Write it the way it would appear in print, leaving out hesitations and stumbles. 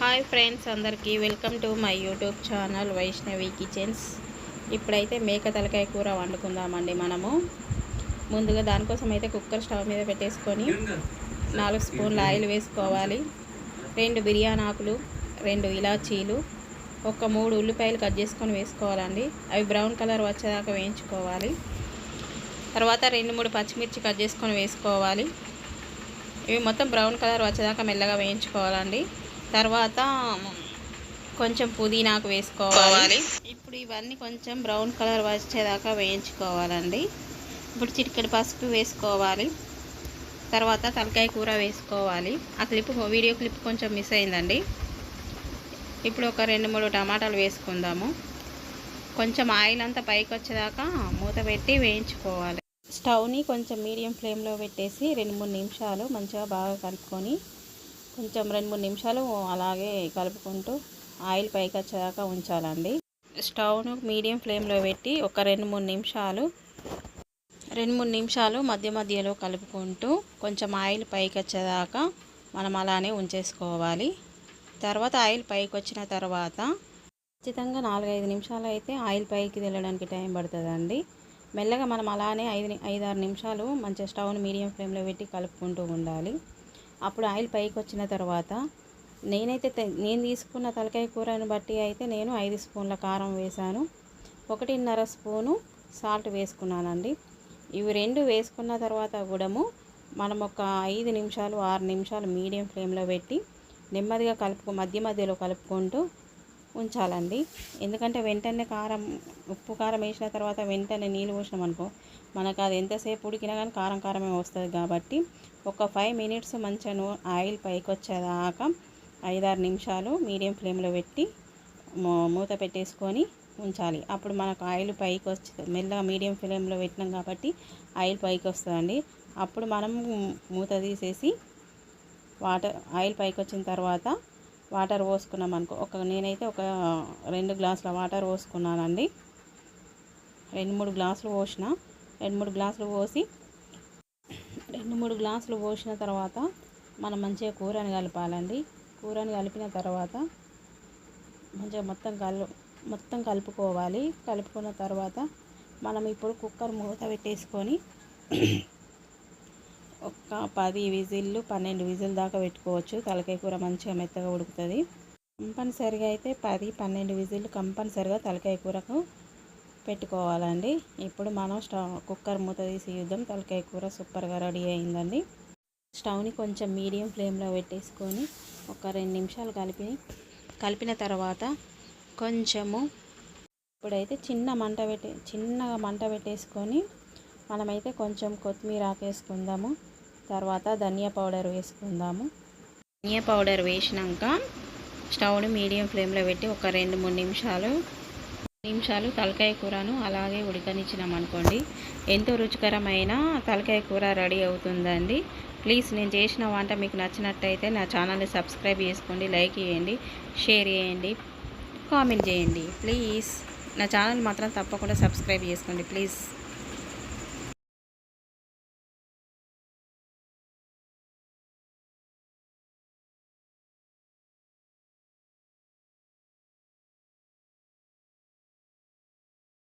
Hi friends, అందరికీ welcome to my YouTube channel Vaishnavi kitchens. ఇప్పుడైతే మేక తలకాయ కూర వండుకుందామండి. మనము ముందుగా దానికోసం అయితే కుక్కర్ స్టవ్ మీద పెట్టేసుకొని 4 స్పూన్ల ఆయిల్ వేసుకోవాలి. 2 బిర్యానీ ఆకులు, 2 ఇలాచీలు, ఒక 3 ఉల్లిపాయలు కట్ చేసుకొని వేసుకోవాలండి. అవి బ్రౌన్ కలర్ వచ్చేదాకా వేయించుకోవాలి. తర్వాత 2-3 పచ్చిమిర్చి కట్ చేసుకొని వేసుకోవాలి. ఇవి మొత్తం బ్రౌన్ కలర్ వచ్చేదాకా మెల్లగా వేయించుకోవాలండి. తర్వాత కొంచెం పుదీనాకు వేసుకోవాలి. ఇప్పుడు ఇవన్నీ కొంచెం బ్రౌన్ కలర్ వచ్చేదాకా వేయించుకోవాలండి. ఇప్పుడు చిటికెడు పసుపు వేసుకోవాలి. తర్వాత తలకాయ కూర వేసుకోవాలి. ఆ వీడియో క్లిప్ కొంచెం మిస్ అయిందండి. ఇప్పుడు ఒక 2-3 టమాటాలు వేసుకుందాము. కొంచెం ఆయిల్ అంతా పైకి వచ్చేదాకా మూత పెట్టి వేయించుకోవాలి. స్టవ్ని కొంచెం మీడియం ఫ్లేమ్లో పెట్టేసి 2-3 నిమిషాలు మంచిగా బాగా కలుపుకొని కొంచెం 2-3 నిమిషాలు అలాగే కలుపుకుంటూ ఆయిల్ పైకి వచ్చేదాకా ఉంచాలండి. స్టవ్ను మీడియం ఫ్లేమ్లో పెట్టి ఒక 2-3 నిమిషాలు మధ్య మధ్యలో కలుపుకుంటూ కొంచెం ఆయిల్ పైకి వచ్చేదాకా మనం అలానే ఉంచేసుకోవాలి. తర్వాత ఆయిల్ పైకి వచ్చిన తర్వాత ఖచ్చితంగా 4-5 నిమిషాలు అయితే ఆయిల్ పైకి వెళ్ళడానికి టైం పడుతుందండి. మెల్లగా మనం అలానే 5-6 నిమిషాలు మంచిగా స్టవ్ను మీడియం ఫ్లేమ్లో పెట్టి కలుపుకుంటూ ఉండాలి. అప్పుడు ఆయిల్ పైకి వచ్చిన తర్వాత నేను తీసుకున్న తలకాయ కూరను బట్టి అయితే నేను 5 స్పూన్ల కారం వేశాను, 1.5 స్పూను సాల్ట్ వేసుకున్నానండి. ఇవి 2 వేసుకున్న తర్వాత కూడా మనం ఒక 5 నిమిషాలు 6 నిమిషాలు మీడియం ఫ్లేమ్లో పెట్టి నెమ్మదిగా మధ్య మధ్యలో కలుపుకుంటూ ఉంచాలండి. ఎందుకంటే వెంటనే ఉప్పు కారం వేసిన తర్వాత వెంటనే నీళ్ళు పోసినాం అనుకో మనకు అది ఎంతసేపు ఉడికినా కానీ కారమే వస్తుంది. కాబట్టి ఒక 5 మినిట్స్ మంచిగా ఆయిల్ పైకి వచ్చేదాకా 5-6 నిమిషాలు మీడియం ఫ్లేమ్లో పెట్టి మూత పెట్టేసుకొని ఉంచాలి. అప్పుడు మనకు ఆయిల్ పైకి వచ్చి మెల్లగా మీడియం ఫ్లేమ్లో పెట్టినాం కాబట్టి ఆయిల్ పైకి వస్తుందండి. అప్పుడు మనం మూత తీసేసి ఆయిల్ పైకి వచ్చిన తర్వాత వాటర్ పోసుకున్నాం అనుకో నేనైతే ఒక 2 గ్లాసుల వాటర్ పోసుకున్నానండి. 2-3 గ్లాసులు పోసిన 2-3 గ్లాసులు పోసి 2-3 గ్లాసులు పోసిన తర్వాత మనం మంచిగా కూరని కలపాలండి. కూరని కలిపిన తర్వాత మంచిగా మొత్తం కలుపుకోవాలి. కలుపుకున్న తర్వాత మనం ఇప్పుడు కుక్కర్ మూత పెట్టేసుకొని ఒక 10 విజిల్లు 12 విజిల్ దాకా పెట్టుకోవచ్చు. తలకాయ కూర మంచిగా మెత్తగా ఉడుకుతుంది. కంపల్సరిగా అయితే 10-12 విజిల్లు కంపల్సరిగా తలకాయ కూరకు పెట్టుకోవాలండి. ఇప్పుడు మనం కుక్కర్ మూత తీసి చూద్దాం. తలకాయ కూర సూపర్గా రెడీ అయిందండి. స్టవ్ని కొంచెం మీడియం ఫ్లేమ్లో పెట్టేసుకొని ఒక 2 నిమిషాలు కలిపిన తర్వాత ఇప్పుడైతే చిన్నగా మంట పెట్టేసుకొని మనమైతే కొంచెం కొత్తిమీర ఆకేసుకుందాము. తర్వాత ధనియా పౌడర్ వేసుకుందాము. ధనియా పౌడర్ వేసినాక స్టవ్ని మీడియం ఫ్లేమ్లో పెట్టి ఒక 2-3 నిమిషాలు తలకాయ కూరను అలాగే ఉడకనిచ్చినాం అనుకోండి ఎంతో రుచికరమైన తలకాయ కూర రెడీ అవుతుందండి. ప్లీజ్ నేను చేసిన వంట మీకు నచ్చినట్టయితే నా ఛానల్ని సబ్స్క్రైబ్ చేసుకోండి, లైక్ చేయండి, షేర్ చేయండి, కామెంట్ చేయండి. ప్లీజ్ నా ఛానల్ మాత్రం తప్పకుండా సబ్స్క్రైబ్ చేసుకోండి ప్లీజ్.